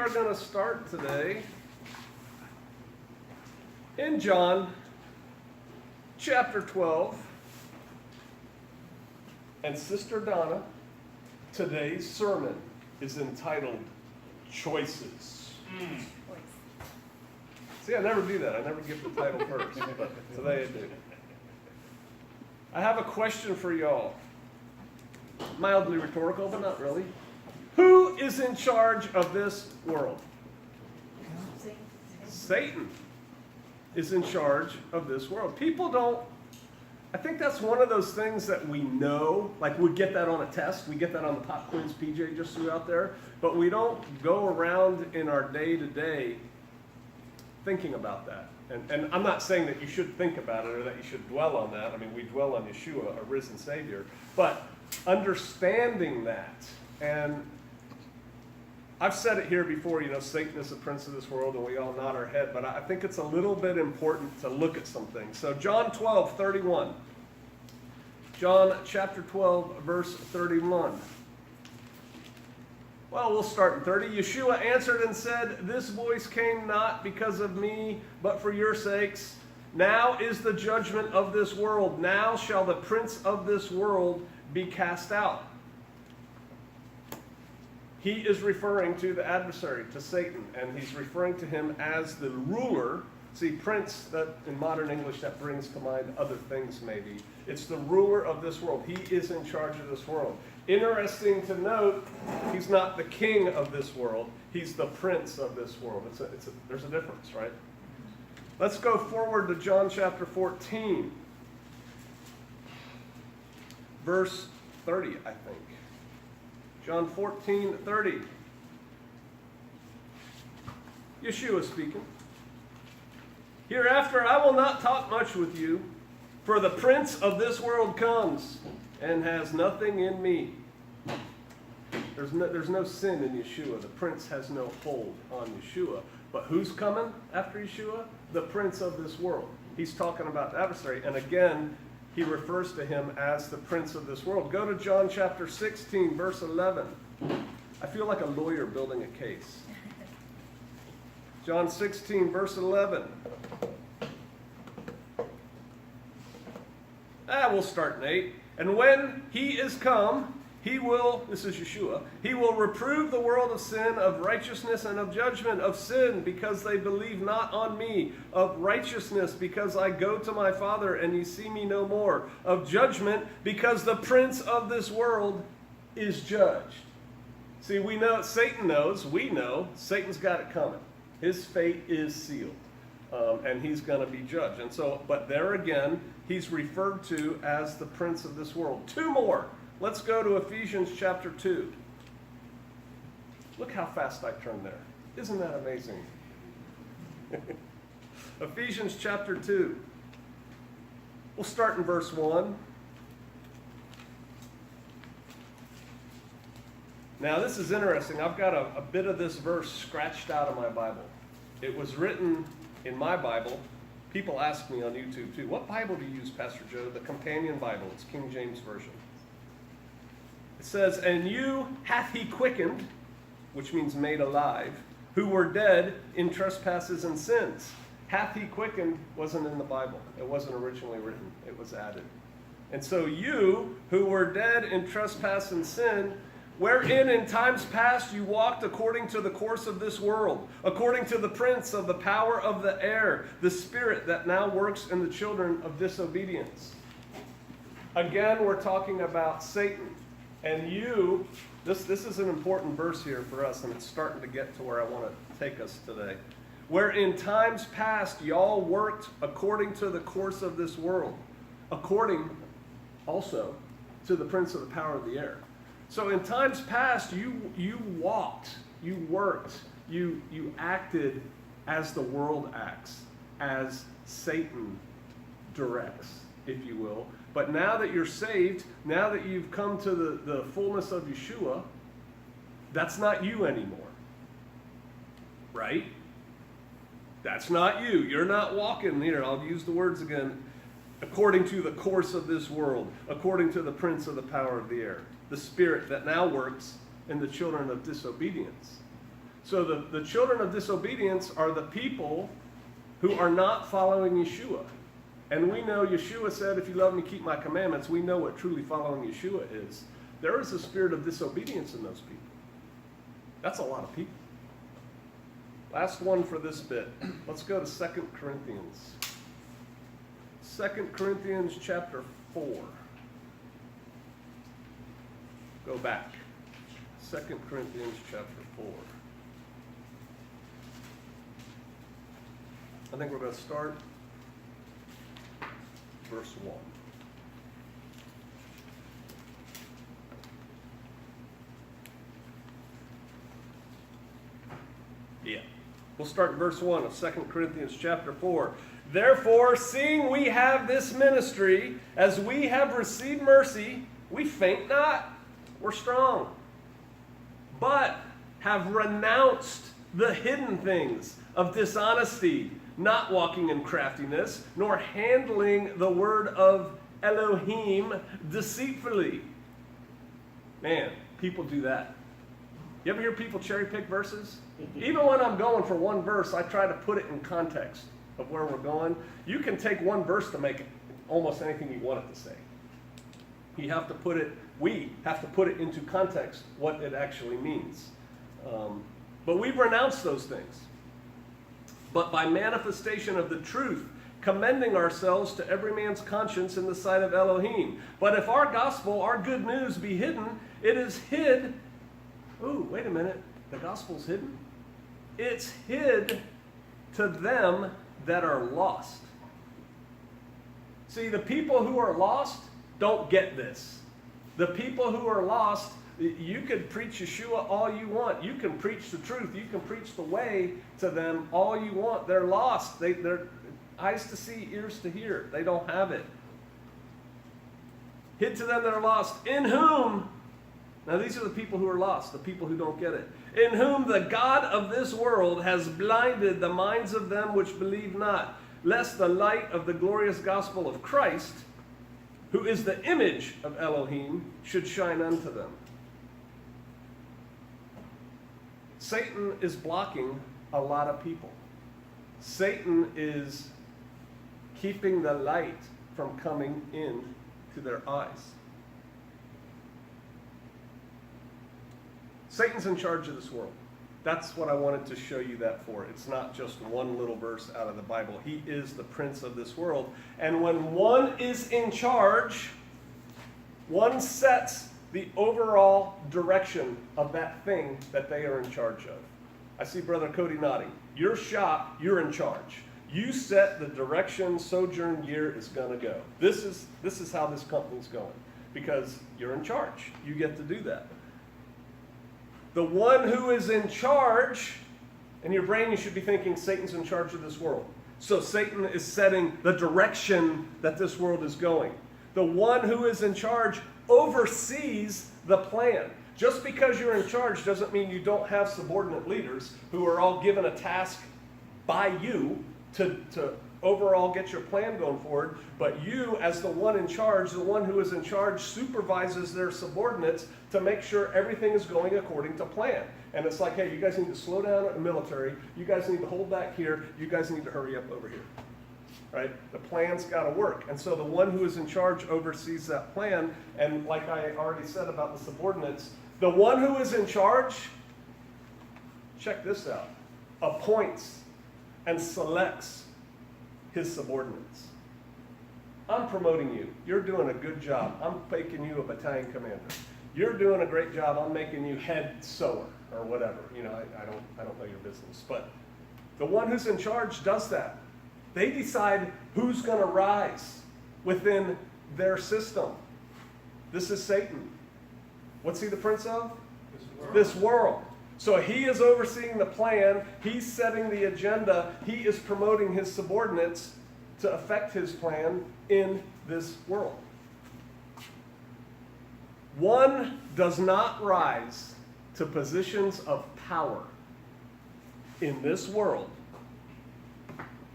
are going to start today in John chapter 12. And Sister Donna, today's sermon is entitled Choices. See, I never do that. I never give the title first, but today I do. I have a question for y'all. Mildly rhetorical, but not really. Who is in charge of this world? Satan is in charge of this world. People don't, I think that's one of those things that we know, like we get that on a test, we get that on the pop quiz PJ just threw out there, but we don't go around in our day-to-day thinking about that. And I'm not saying that you should think about it or that you should dwell on that. I mean, we dwell on Yeshua, a risen Savior, but understanding that, and I've said it here before, Satan is the prince of this world, and we all nod our head, but I think it's a little bit important to look at some things. So John 12:31. John chapter 12, verse 31. Well, we'll start in 30. Yeshua answered and said, "This voice came not because of me, but for your sakes. Now is the judgment of this world. Now shall the prince of this world be cast out." He is referring to the adversary, to Satan, and he's referring to him as the ruler. See, prince, that in modern English, that brings to mind other things maybe. It's the ruler of this world. He is in charge of this world. Interesting to note, he's not the king of this world. He's the prince of this world. There's a difference, right? Let's go forward to John chapter 14, verse 30, I think. John 14:30. Yeshua speaking. "Hereafter I will not talk much with you, for the prince of this world comes and has nothing in me." There's no sin in Yeshua. The prince has no hold on Yeshua. But who's coming after Yeshua? The prince of this world. He's talking about the adversary. And again, he refers to him as the prince of this world. Go to John chapter 16, verse 11. I feel like a lawyer building a case. John 16, verse 11. We'll start in 8. "And when he is come, he will," this is Yeshua, "he will reprove the world of sin, of righteousness, and of judgment. Of sin, because they believe not on me. Of righteousness, because I go to my Father, and ye see me no more. Of judgment, because the prince of this world is judged." See, we know, Satan knows, we know, Satan's got it coming. His fate is sealed, and he's going to be judged. And so, but there again, he's referred to as the prince of this world. Two more. Let's go to Ephesians chapter 2. Look how fast I turned there. Isn't that amazing? Ephesians chapter 2. We'll start in verse 1. Now this is interesting. I've got a bit of this verse scratched out of my Bible. It was written in my Bible. People ask me on YouTube too, "What Bible do you use, Pastor Joe?" The Companion Bible. It's King James Version. It says, "And you hath he quickened," which means made alive, "who were dead in trespasses and sins." Hath he quickened wasn't in the Bible. It wasn't originally written. It was added. And so you, who were dead in trespass and sin, wherein in times past you walked according to the course of this world, according to the prince of the power of the air, the spirit that now works in the children of disobedience. Again, we're talking about Satan. And you, this is an important verse here for us, and it's starting to get to where I want to take us today. "Where in times past y'all worked according to the course of this world, according also to the prince of the power of the air." So in times past, you walked, you worked, you acted as the world acts, as Satan directs, if you will. But now that you're saved, now that you've come to the fullness of Yeshua, that's not you anymore. Right? That's not you. You're not walking here. I'll use the words again. "According to the course of this world, according to the prince of the power of the air, the spirit that now works in the children of disobedience." So the children of disobedience are the people who are not following Yeshua. And we know Yeshua said, if you love me, keep my commandments. We know what truly following Yeshua is. There is a spirit of disobedience in those people. That's a lot of people. Last one for this bit. Let's go to 2 Corinthians. 2 Corinthians chapter 4. Go back. 2 Corinthians chapter 4. I think we're going to start verse 1. Yeah. We'll start verse 1 of 2 Corinthians chapter 4. Therefore, seeing we have this ministry, as we have received mercy, we faint not. We're strong. But have renounced the hidden things of dishonesty, not walking in craftiness, nor handling the word of Elohim deceitfully. Man, people do that. You ever hear people cherry pick verses? Even when I'm going for one verse, I try to put it in context of where we're going. You can take one verse to make almost anything you want it to say. We have to put it into context, what it actually means. But we've renounced those things. But by manifestation of the truth, commending ourselves to every man's conscience in the sight of Elohim. But if our gospel, our good news be hidden, it is hid. Ooh, wait a minute. The gospel's hidden? It's hid to them that are lost. See, the people who are lost don't get this. The people who are lost, you could preach Yeshua all you want. You can preach the truth. You can preach the way to them all you want. They're lost. They're eyes to see, ears to hear. They don't have it. Hid to them that are lost, in whom, now these are the people who are lost, the people who don't get it. In whom the God of this world has blinded the minds of them which believe not, lest the light of the glorious gospel of Christ, who is the image of Elohim, should shine unto them. Satan is blocking a lot of people. Satan is keeping the light from coming in to their eyes. Satan's in charge of this world. That's what I wanted to show you that for. It's not just one little verse out of the Bible. He is the prince of this world. And when one is in charge, one sets the overall direction of that thing that they are in charge of. I see Brother Cody nodding. Your shop, you're in charge. You set the direction Sojourn Year is going to go. This is how this company's going, because you're in charge. You get to do that. The one who is in charge, in your brain you should be thinking Satan's in charge of this world. So Satan is setting the direction that this world is going. The one who is in charge oversees the plan. Just because you're in charge doesn't mean you don't have subordinate leaders who are all given a task by you to overall get your plan going forward. But you, as the one in charge, the one who is in charge, supervises their subordinates to make sure everything is going according to plan. And it's like, hey, you guys need to slow down at the military. You guys need to hold back here. You guys need to hurry up over here. Right? The plan's got to work. And so the one who is in charge oversees that plan. And like I already said about the subordinates, the one who is in charge, check this out, appoints and selects his subordinates. I'm promoting you. You're doing a good job. I'm making you a battalion commander. You're doing a great job. I'm making you head sewer or whatever. You know, I don't know your business. But the one who's in charge does that. They decide who's going to rise within their system. This is Satan. What's he the prince of? This world. So he is overseeing the plan. He's setting the agenda. He is promoting his subordinates to affect his plan in this world. One does not rise to positions of power in this world.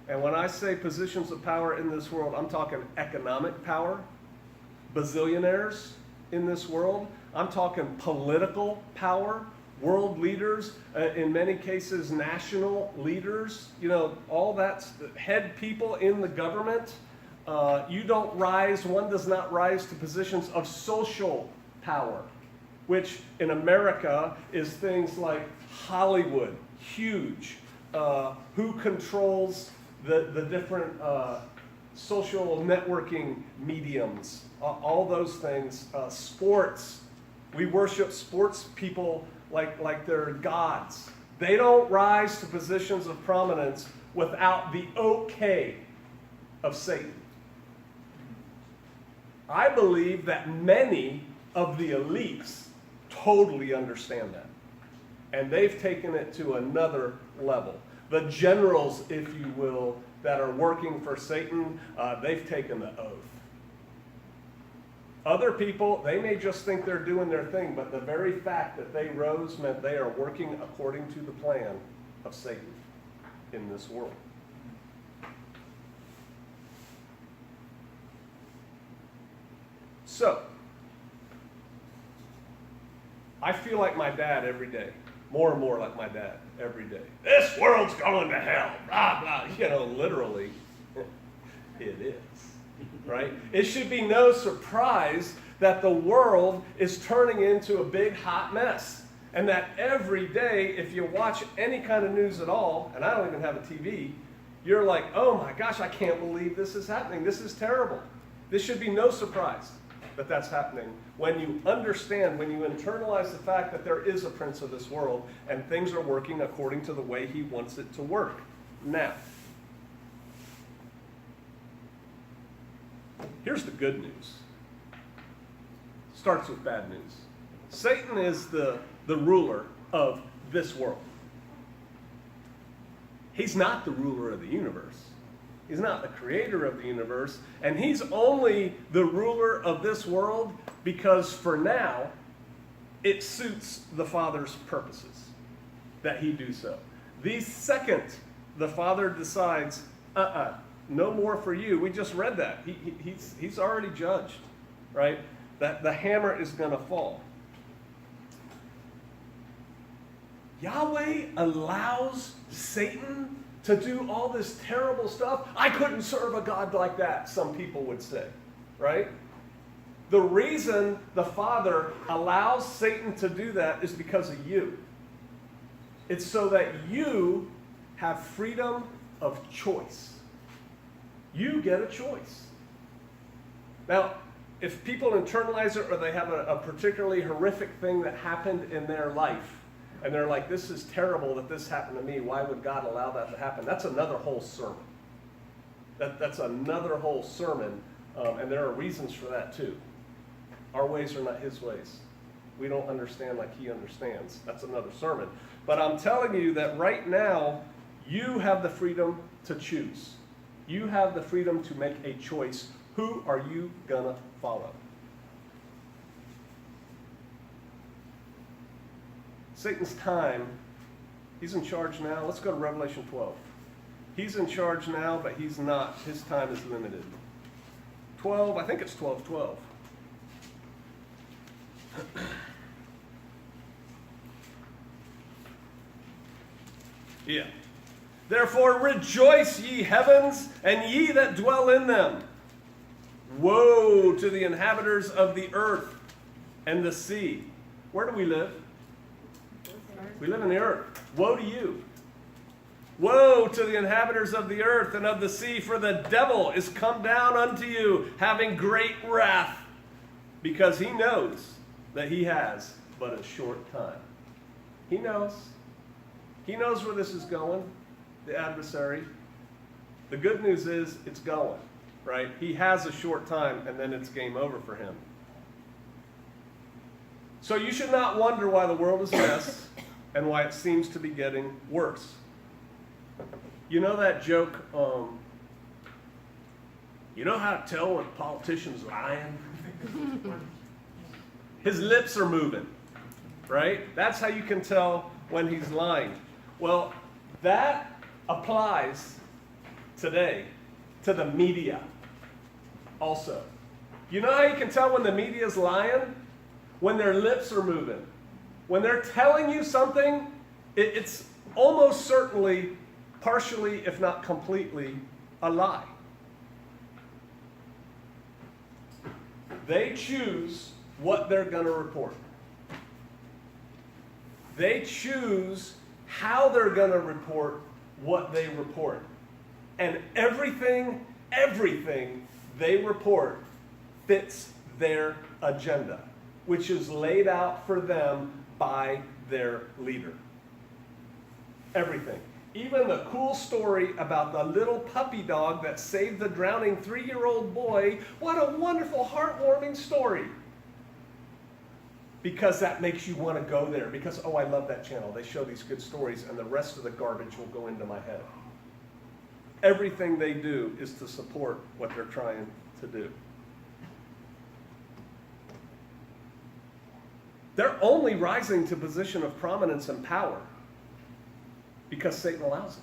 And when I say positions of power in this world, I'm talking economic power, bazillionaires in this world. I'm talking political power, world leaders, in many cases national leaders, all that's the head people in the government. One does not rise to positions of social power, which in America is things like Hollywood, huge, who controls the different social networking mediums, all those things, sports. We worship sports people like they're gods. They don't rise to positions of prominence without the okay of Satan. I believe that many of the elites totally understand that. And they've taken it to another level. The generals, if you will, that are working for Satan, they've taken the oath. Other people, they may just think they're doing their thing, but the very fact that they rose meant they are working according to the plan of Satan in this world. So, I feel like my dad every day. More and more like my dad every day. This world's going to hell, blah, blah. Literally, it is. Right? It should be no surprise that the world is turning into a big hot mess. And that every day, if you watch any kind of news at all, and I don't even have a TV, you're like, oh my gosh, I can't believe this is happening. This is terrible. This should be no surprise that that's happening when you understand, when you internalize the fact that there is a prince of this world and things are working according to the way he wants it to work. Now, here's the good news. Starts with bad news. Satan is the ruler of this world. He's not the ruler of the universe. He's not the creator of the universe. And he's only the ruler of this world because for now, it suits the Father's purposes that he do so. The second the Father decides, no more for you. We just read that. He's already judged, right? That the hammer is going to fall. Yahweh allows Satan to do all this terrible stuff. I couldn't serve a God like that, some people would say, right? The reason the Father allows Satan to do that is because of you. It's so that you have freedom of choice. You get a choice. Now, if people internalize it or they have a particularly horrific thing that happened in their life, and they're like, this is terrible that this happened to me, why would God allow that to happen? That's another whole sermon. That's another whole sermon, and there are reasons for that too. Our ways are not his ways. We don't understand like he understands. That's another sermon. But I'm telling you that right now, you have the freedom to choose. You have the freedom to make a choice. Who are you gonna follow? Satan's time, he's in charge now. Let's go to Revelation 12. He's in charge now, but he's not. His time is limited. 12, I think it's 12:12. Yeah. Therefore rejoice, ye heavens, and ye that dwell in them. Woe to the inhabitants of the earth and the sea. Where do we live? We live in the earth. Woe to you. Woe to the inhabitants of the earth and of the sea, for the devil is come down unto you, having great wrath, because he knows that he has but a short time. He knows. He knows where this is going, the adversary. The good news is it's going, right? He has a short time, and then it's game over for him. So you should not wonder why the world is a mess and why it seems to be getting worse. You know that joke, you know how to tell when a politician's lying? His lips are moving, right? That's how you can tell when he's lying. Well, that applies today to the media also. You know how you can tell when the media is lying? When their lips are moving. When they're telling you something, it's almost certainly, partially, if not completely, a lie. They choose what they're going to report. They choose how they're going to report what they report. And everything they report fits their agenda, which is laid out for them by their leader. Everything. Even the cool story about the little puppy dog that saved the drowning 3-year-old boy. What a wonderful, heartwarming story. Because that makes you want to go there. Because, oh, I love that channel. They show these good stories, and the rest of the garbage will go into my head. Everything they do is to support what they're trying to do. They're only rising to a position of prominence and power because Satan allows it.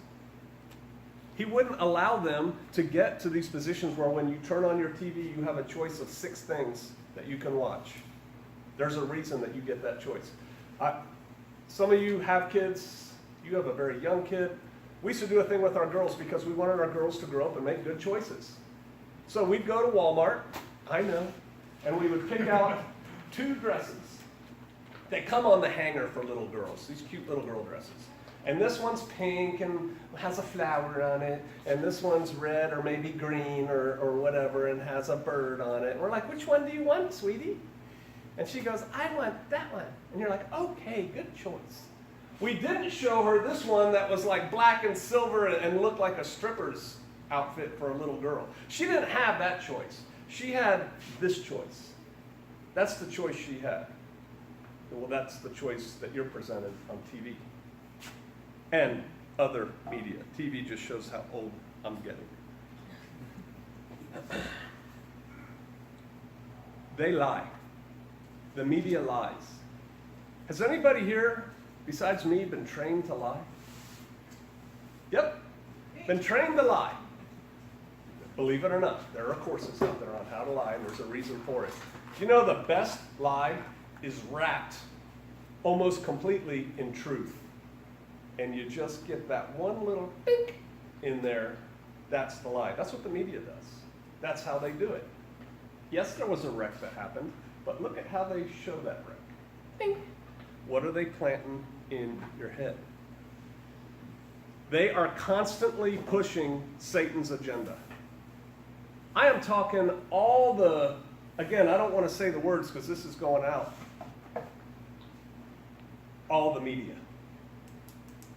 He wouldn't allow them to get to these positions where when you turn on your TV, you have a choice of 6 things that you can watch. There's a reason that you get that choice. Some of you have kids. You have a very young kid. We used to do a thing with our girls because we wanted our girls to grow up and make good choices. So we'd go to Walmart, I know, and we would pick out 2 dresses. They come on the hanger for little girls, these cute little girl dresses. And this one's pink and has a flower on it, and this one's red or maybe green or whatever and has a bird on it. And we're like, which one do you want, sweetie? And she goes, I want that one. And you're like, okay, good choice. We didn't show her this one that was like black and silver and looked like a stripper's outfit for a little girl. She didn't have that choice. She had this choice. That's the choice she had. Well, that's the choice that you're presented on TV and other media. TV just shows how old I'm getting. They lie. The media lies. Has anybody here, besides me, been trained to lie? Yep. Been trained to lie. Believe it or not, there are courses out there on how to lie, and there's a reason for it. You know, the best lie is wrapped almost completely in truth. And you just get that one little pink in there. That's the lie. That's what the media does. That's how they do it. Yes, there was a wreck that happened, but look at how they show that wreck. Pink. What are they planting in your head? They are constantly pushing Satan's agenda. I am talking all the, again, I don't want to say the words because this is going out. All the media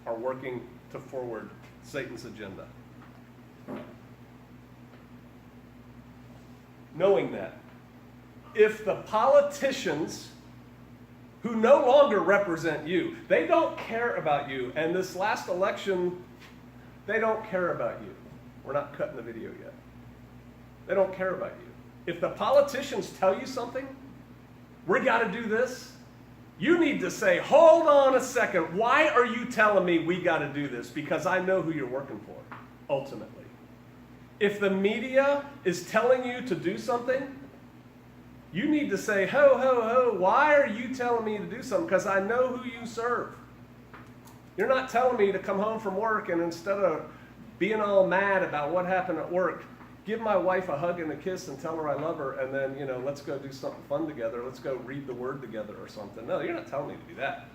are working to forward Satan's agenda. Knowing that, if the politicians who no longer represent you, they don't care about you, and this last election, they don't care about you. We're not cutting the video yet. They don't care about you. If the politicians tell you something, we got to do this, you need to say, hold on a second, why are you telling me we got to do this? Because I know who you're working for, ultimately. If the media is telling you to do something, you need to say, ho, ho, ho, why are you telling me to do something? Because I know who you serve. You're not telling me to come home from work and instead of being all mad about what happened at work, give my wife a hug and a kiss and tell her I love her, and then, let's go do something fun together. Let's go read the Word together or something. No, you're not telling me to do that.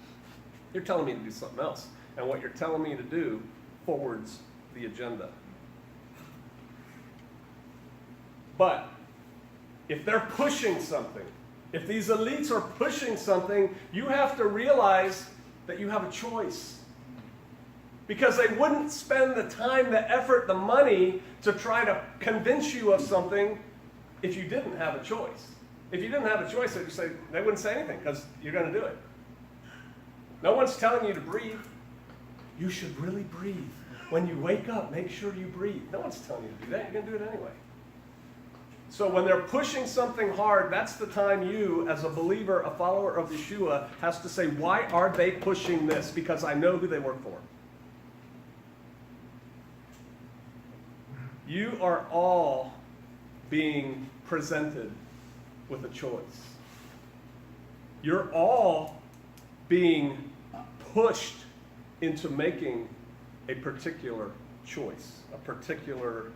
You're telling me to do something else. And what you're telling me to do forwards the agenda. But if they're pushing something, if these elites are pushing something, you have to realize that you have a choice. Because they wouldn't spend the time, the effort, the money to try to convince you of something if you didn't have a choice. If you didn't have a choice, they wouldn't say anything because you're going to do it. No one's telling you to breathe. You should really breathe. When you wake up, make sure you breathe. No one's telling you to do that. You're going to do it anyway. So when they're pushing something hard, that's the time you, as a believer, a follower of Yeshua, has to say, why are they pushing this? Because I know who they work for. You are all being presented with a choice. You're all being pushed into making a particular choice, a particular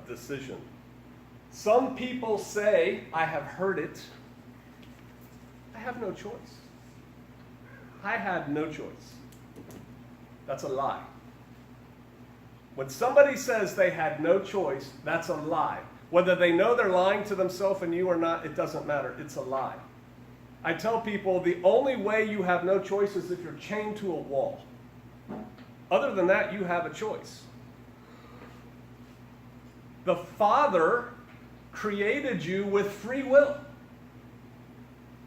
decision. Some people say, I have heard it, I have no choice. I had no choice. That's a lie. When somebody says they had no choice, that's a lie. Whether they know they're lying to themselves and you or not, it doesn't matter. It's a lie. I tell people the only way you have no choice is if you're chained to a wall. Other than that, you have a choice. The Father created you with free will.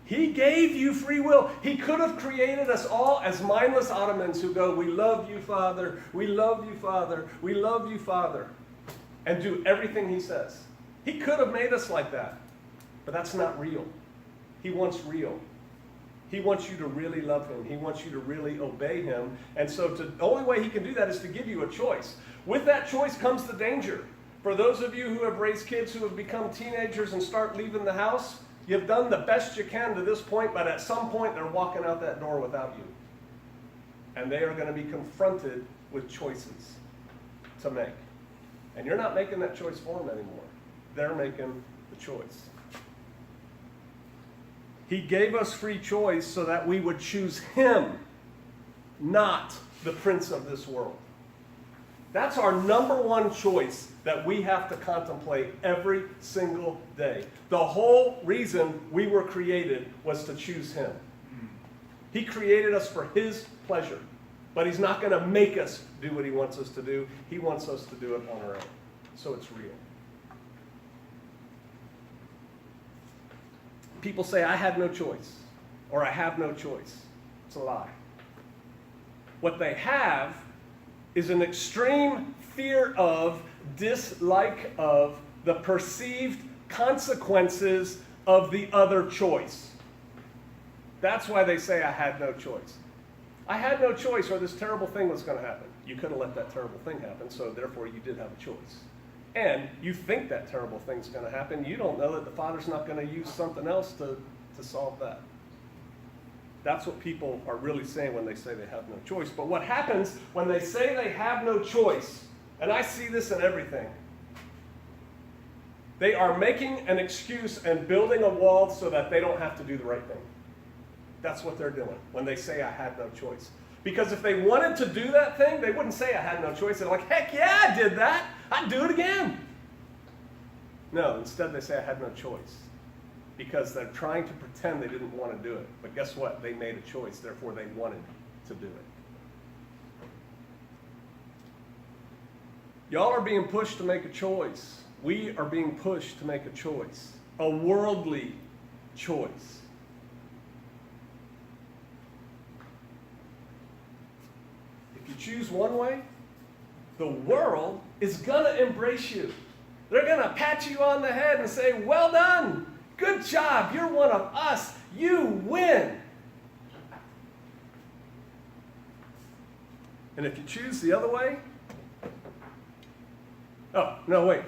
He gave you free will. He could have created us all as mindless Ottomans who go, we love you, Father, we love you, Father, we love you, Father, and do everything he says. He could have made us like that, but that's not real. He wants real. He wants you to really love him. He wants you to really obey him. And so the only way he can do that is to give you a choice. With that choice comes the danger. For those of you who have raised kids who have become teenagers and start leaving the house, you've done the best you can to this point, but at some point they're walking out that door without you. And they are going to be confronted with choices to make. And you're not making that choice for them anymore. They're making the choice. He gave us free choice so that we would choose him, not the prince of this world. That's our number one choice that we have to contemplate every single day. The whole reason we were created was to choose him. He created us for his pleasure, but he's not going to make us do what he wants us to do. He wants us to do it on our own. So it's real. People say, I had no choice, or I have no choice. It's a lie. What they have is an extreme fear of, dislike of, the perceived consequences of the other choice. That's why they say, I had no choice. I had no choice, or this terrible thing was going to happen. You could have let that terrible thing happen, so therefore you did have a choice. And you think that terrible thing's going to happen. You don't know that the Father's not going to use something else to solve that. That's what people are really saying when they say they have no choice. But what happens when they say they have no choice, and I see this in everything, they are making an excuse and building a wall so that they don't have to do the right thing. That's what they're doing when they say I had no choice. Because if they wanted to do that thing, they wouldn't say I had no choice. They're like, heck yeah, I did that. I'd do it again. No, instead they say I had no choice. Because they're trying to pretend they didn't want to do it. But guess what? They made a choice, therefore they wanted to do it. Y'all are being pushed to make a choice. We are being pushed to make a choice. A worldly choice. If you choose one way, the world is going to embrace you. They're going to pat you on the head and say, well done. Good job. You're one of us. You win. And if you choose the other way, oh, no, wait.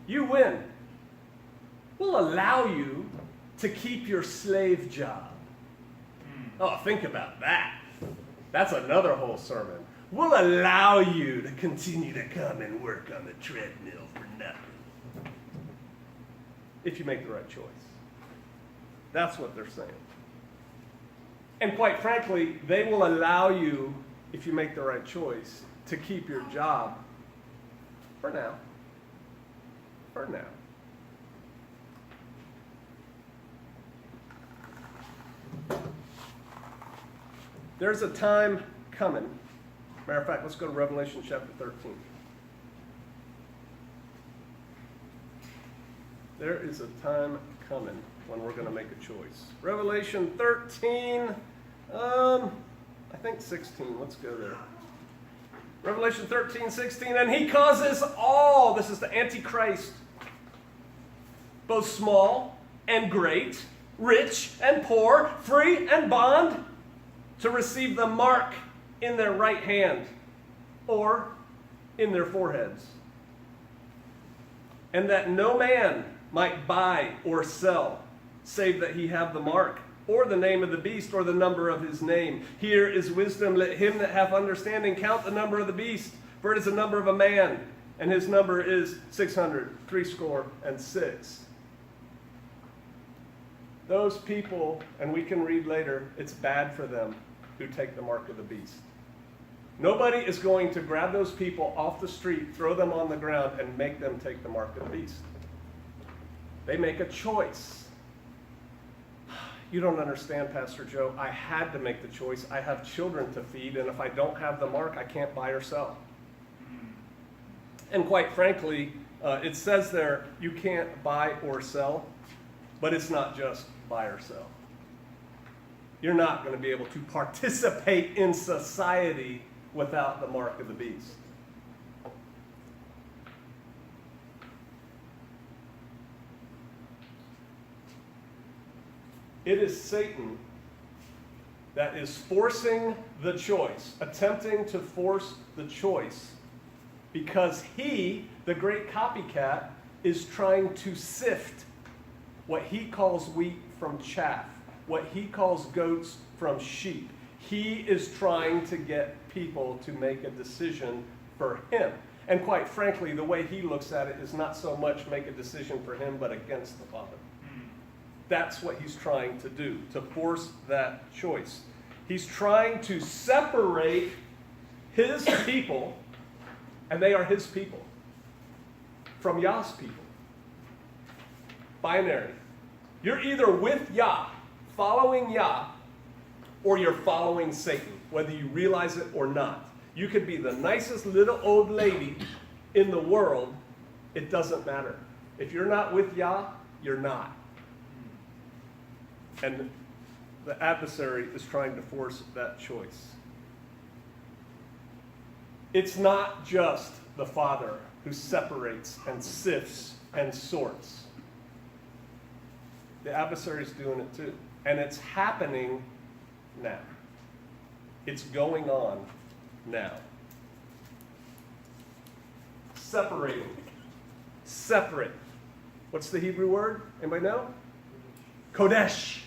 You win. We'll allow you to keep your slave job. Oh, think about that. That's another whole sermon. We'll allow you to continue to come and work on the treadmill for nothing. If you make the right choice. That's what they're saying. And quite frankly, they will allow you, if you make the right choice, to keep your job for now. For now. There's a time coming. Matter of fact, let's go to Revelation chapter 13. There is a time coming when we're going to make a choice. Revelation 13, I think 16. Let's go there. Revelation 13, 16. And he causes all, this is the Antichrist, both small and great, rich and poor, free and bond, to receive the mark in their right hand or in their foreheads. And that no man might buy or sell, save that he have the mark or the name of the beast, or the number of his name. Here is wisdom. Let him that hath understanding count the number of the beast, for it is the number of a man, and his number is 666. Those people, and we can read later, it's bad for them who take the mark of the beast. Nobody is going to grab those people off the street, throw them on the ground, and make them take the mark of the beast. They make a choice. You don't understand, Pastor Joe. I had to make the choice. I have children to feed, and if I don't have the mark, I can't buy or sell. And quite frankly, it says there, you can't buy or sell, but it's not just buy or sell. You're not going to be able to participate in society without the mark of the beast. It is Satan that is forcing the choice, attempting to force the choice, because he, the great copycat, is trying to sift what he calls wheat from chaff, what he calls goats from sheep. He is trying to get people to make a decision for him. And quite frankly, the way he looks at it is not so much make a decision for him, but against the Father. That's what he's trying to do, to force that choice. He's trying to separate his people, and they are his people, from Yah's people. Binary. You're either with Yah, following Yah, or you're following Satan, whether you realize it or not. You could be the nicest little old lady in the world. It doesn't matter. If you're not with Yah, you're not. And the adversary is trying to force that choice. It's not just the Father who separates and sifts and sorts. The adversary is doing it too. And it's happening now. It's going on now. Separating. Separate. What's the Hebrew word? Anybody know? Kodesh.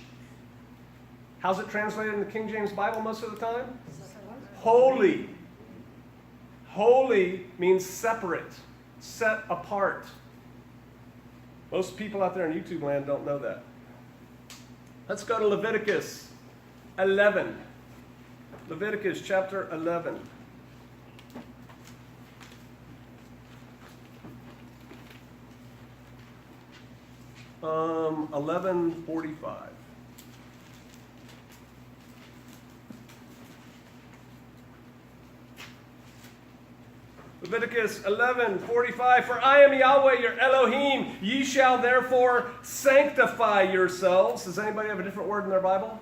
How's it translated in the King James Bible most of the time? Holy. Holy means separate, set apart. Most people out there in YouTube land don't know that. Let's go to Leviticus 11. Leviticus chapter 11. Um, 11:45. Leviticus 11:45, for I am Yahweh your Elohim, ye shall therefore sanctify yourselves. Does anybody have a different word in their Bible?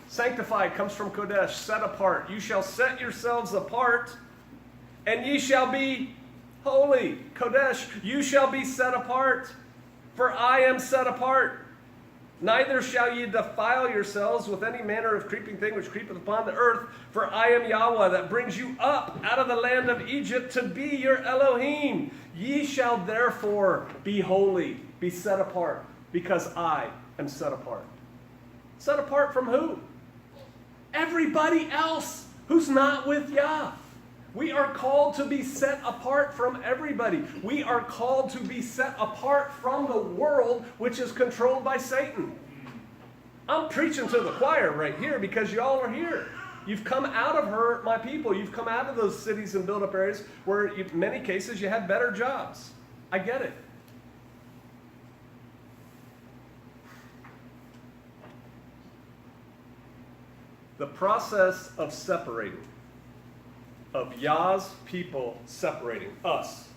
Sanctify comes from Kodesh, set apart. You shall set yourselves apart, and ye shall be holy. Kodesh, you shall be set apart, for I am set apart. Neither shall ye defile yourselves with any manner of creeping thing which creepeth upon the earth, for I am Yahweh that brings you up out of the land of Egypt to be your Elohim. Ye shall therefore be holy, be set apart, because I am set apart. Set apart from who? Everybody else who's not with Yah. We are called to be set apart from everybody. We are called to be set apart from the world which is controlled by Satan. I'm preaching to the choir right here because y'all are here. You've come out of her, my people. You've come out of those cities and built-up areas where in many cases you had better jobs. I get it. The process of separating, of Yah's people separating us,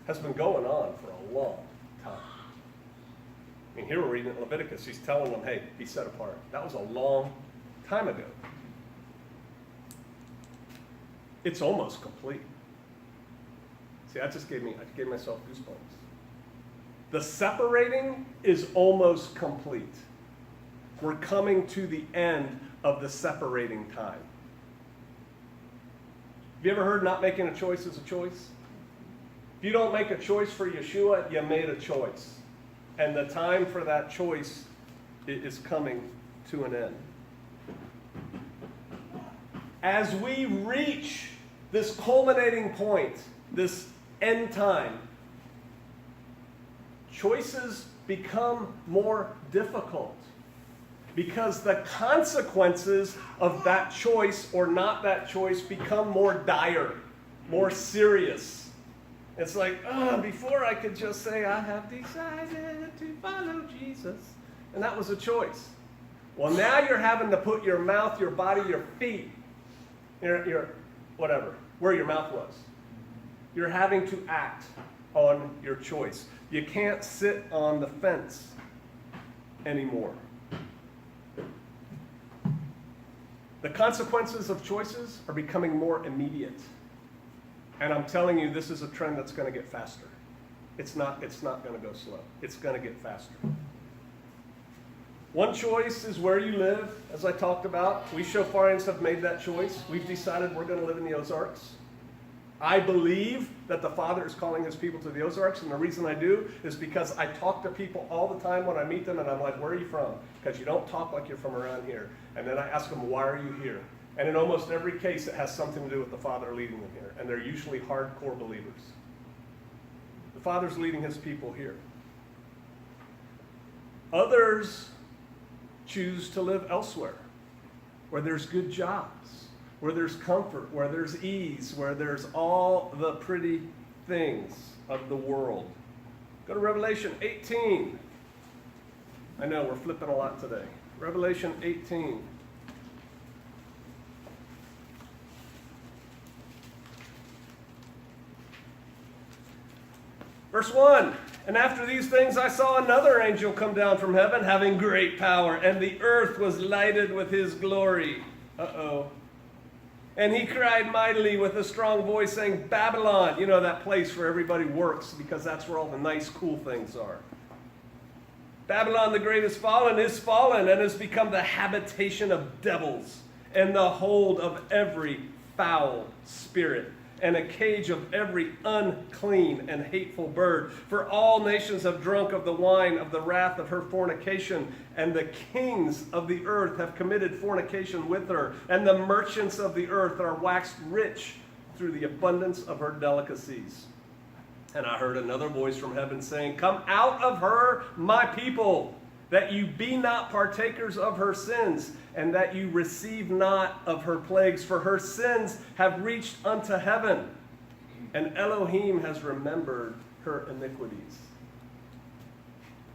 has been going on for a long time. I mean, here we're reading in Leviticus, he's telling them, hey, be set apart. That was a long time ago. It's almost complete. See, I gave myself goosebumps. The separating is almost complete. We're coming to the end of the separating time. Have you ever heard not making a choice is a choice? If you don't make a choice for Yeshua, you made a choice. And the time for that choice is coming to an end. As we reach this culminating point, this end time, choices become more difficult because the consequences of that choice or not that choice become more dire, more serious. It's like, before I could just say, I have decided to follow Jesus. And that was a choice. Well, now you're having to put your mouth, your body, your feet, your whatever, where your mouth was. You're having to act on your choice. You can't sit on the fence anymore. The consequences of choices are becoming more immediate. And I'm telling you, this is a trend that's going to get faster. It's not going to go slow. It's going to get faster. One choice is where you live, as I talked about. We Shofarians have made that choice. We've decided we're going to live in the Ozarks. I believe that the Father is calling his people to the Ozarks, and the reason I do is because I talk to people all the time when I meet them, and I'm like, where are you from? Because you don't talk like you're from around here. And then I ask them, why are you here? And in almost every case, it has something to do with the Father leading them here, and they're usually hardcore believers. The Father's leading his people here. Others choose to live elsewhere, where there's good jobs, where there's comfort, where there's ease, where there's all the pretty things of the world. Go to Revelation 18. I know we're flipping a lot today. Revelation 18. Verse 1, and after these things I saw another angel come down from heaven, having great power, and the earth was lighted with his glory. And he cried mightily with a strong voice, saying, Babylon, you know, that place where everybody works, because that's where all the nice, cool things are. Babylon the great is fallen, and has become the habitation of devils, and the hold of every foul spirit, and a cage of every unclean and hateful bird. For all nations have drunk of the wine of the wrath of her fornication, and the kings of the earth have committed fornication with her, and the merchants of the earth are waxed rich through the abundance of her delicacies. And I heard another voice from heaven saying, Come out of her, my people, that you be not partakers of her sins, and that you receive not of her plagues, for her sins have reached unto heaven, and Elohim has remembered her iniquities.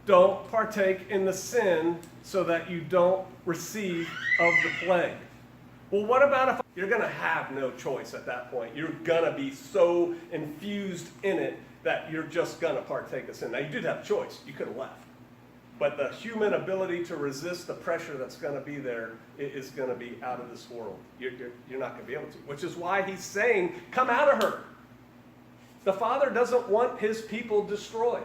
Don't partake in the sin so that you don't receive of the plague. Well, what about if you're going to have no choice at that point? You're going to be so infused in it that you're just going to partake of sin. Now, you did have a choice. You could have left. But the human ability to resist the pressure that's going to be there is going to be out of this world. You're not going to be able to. Which is why he's saying, come out of her. The Father doesn't want his people destroyed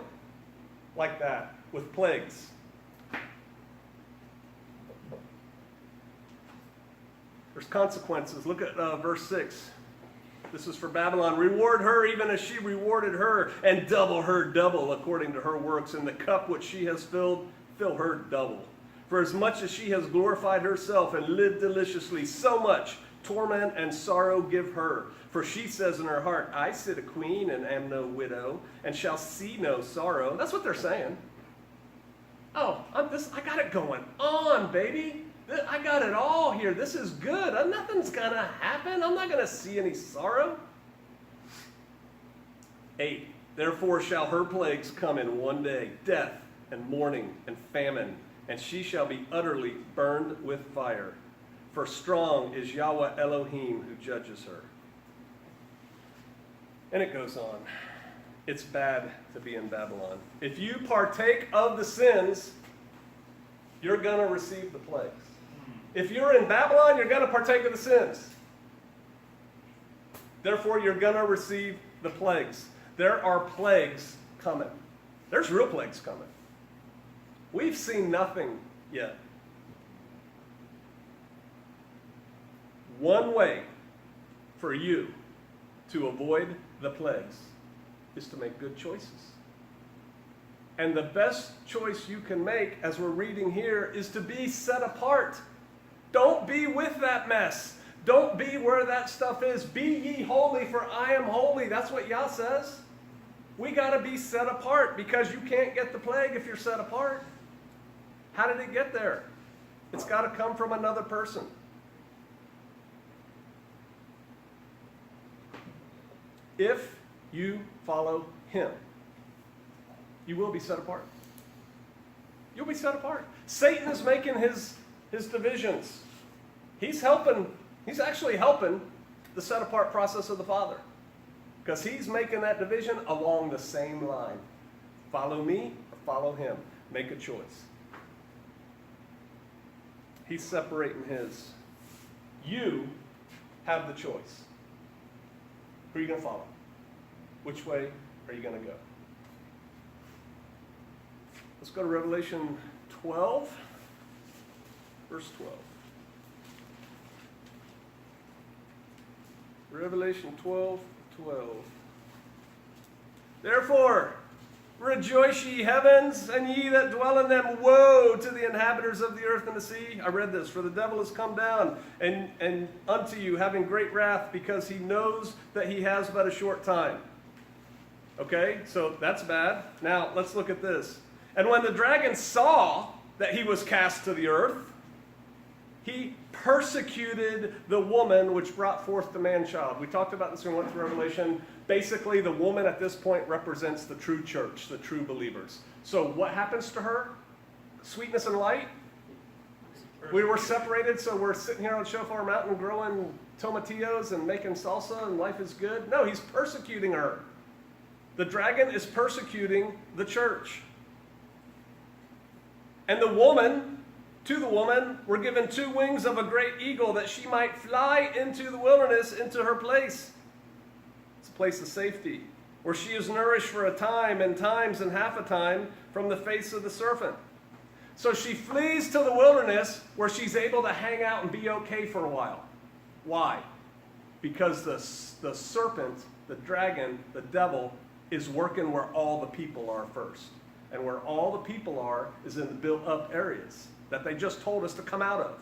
like that with plagues. There's consequences. Look at verse 6. This is for Babylon. Reward her even as she rewarded her, and double her double according to her works. And the cup which she has filled, fill her double. For as much as she has glorified herself and lived deliciously, so much torment and sorrow give her. For she says in her heart, I sit a queen and am no widow, and shall see no sorrow. That's what they're saying. Oh, I got it going on, baby. I got it all here. This is good. Nothing's going to happen. I'm not going to see any sorrow. 8. Therefore shall her plagues come in one day, death and mourning and famine, and she shall be utterly burned with fire. For strong is Yahweh Elohim who judges her. And it goes on. It's bad to be in Babylon. If you partake of the sins, you're going to receive the plagues. If you're in Babylon, you're going to partake of the sins. Therefore, you're going to receive the plagues. There are plagues coming. There's real plagues coming. We've seen nothing yet. One way for you to avoid the plagues is to make good choices. And the best choice you can make, as we're reading here, is to be set apart. Don't be with that mess. Don't be where that stuff is. Be ye holy, for I am holy. That's what Yah says. We got to be set apart, because you can't get the plague if you're set apart. How did it get there? It's got to come from another person. If you follow him, you will be set apart. You'll be set apart. Satan is making his divisions. He's actually helping the set apart process of the Father. Because he's making that division along the same line. Follow me or follow him. Make a choice. He's separating his. You have the choice. Who are you going to follow? Which way are you going to go? Let's go to Revelation 12, verse 12. Revelation 12, 12. Therefore, rejoice ye heavens, and ye that dwell in them. Woe to the inhabitants of the earth and the sea. I read this. For the devil is come down and unto you, having great wrath, because he knows that he has but a short time. Okay, so that's bad. Now, let's look at this. And when the dragon saw that he was cast to the earth, he persecuted the woman which brought forth the man-child. We talked about this when we went through Revelation. Basically, the woman at this point represents the true church, the true believers. So what happens to her? Sweetness and light? We were separated, so we're sitting here on Shofar Mountain growing tomatillos and making salsa, and life is good. No, he's persecuting her. The dragon is persecuting the church. And to the woman, were given 2 wings of a great eagle, that she might fly into the wilderness, into her place. It's a place of safety, where she is nourished for a time, and times, and half a time, from the face of the serpent. So she flees to the wilderness, where she's able to hang out and be okay for a while. Why? Because the serpent, the dragon, the devil, is working where all the people are first. And where all the people are is in the built-up areas that they just told us to come out of.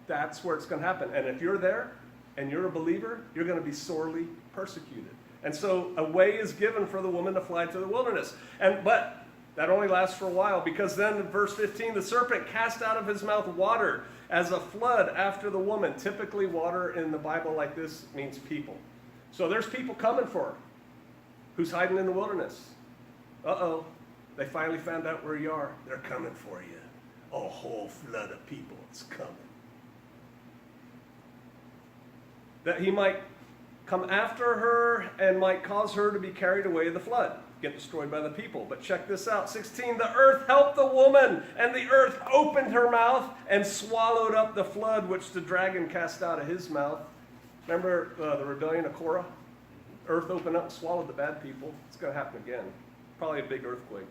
That's where it's going to happen. And if you're there and you're a believer, you're going to be sorely persecuted. And so a way is given for the woman to fly to the wilderness. But that only lasts for a while, because then in verse 15, the serpent cast out of his mouth water as a flood after the woman. Typically, water in the Bible like this means people. So there's people coming for her. Who's hiding in the wilderness? Uh-oh. They finally found out where you are. They're coming for you. A whole flood of people is coming. That he might come after her and might cause her to be carried away in the flood, get destroyed by the people. But check this out, 16, the earth helped the woman, and the earth opened her mouth and swallowed up the flood which the dragon cast out of his mouth. Remember the rebellion of Korah? Earth opened up and swallowed the bad people. It's going to happen again. Probably a big earthquake.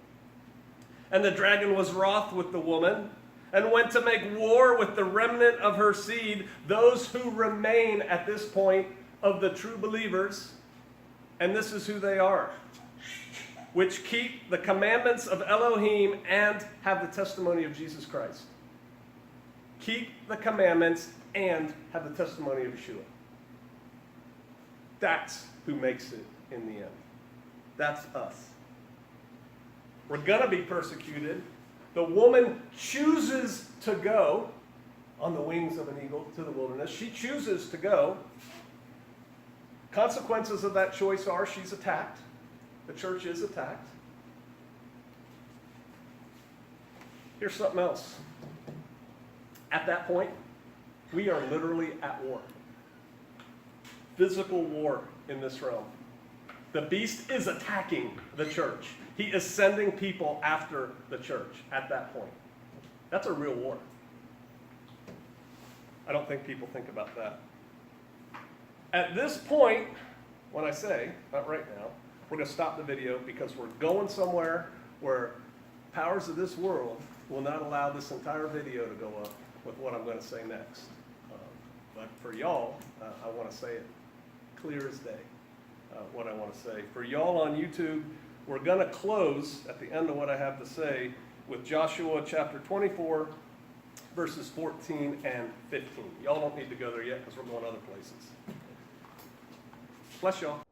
And the dragon was wroth with the woman, and went to make war with the remnant of her seed, those who remain at this point of the true believers. And this is who they are: which keep the commandments of Elohim and have the testimony of Jesus Christ. Keep the commandments and have the testimony of Yeshua. That's who makes it in the end. That's us. We're going to be persecuted. The woman chooses to go on the wings of an eagle to the wilderness. She chooses to go. Consequences of that choice are she's attacked. The church is attacked. Here's something else. At that point, we are literally at war. Physical war in this realm. The beast is attacking the church. He is sending people after the church at that point. That's a real war. I don't think people think about that. At this point, when I say, not right now, we're going to stop the video, because we're going somewhere where powers of this world will not allow this entire video to go up with what I'm going to say next. But for y'all, I want to say it clear as day, what I want to say. For y'all on YouTube, We're going to close at the end of what I have to say with Joshua chapter 24, verses 14 and 15. Y'all don't need to go there yet because we're going other places. Bless y'all.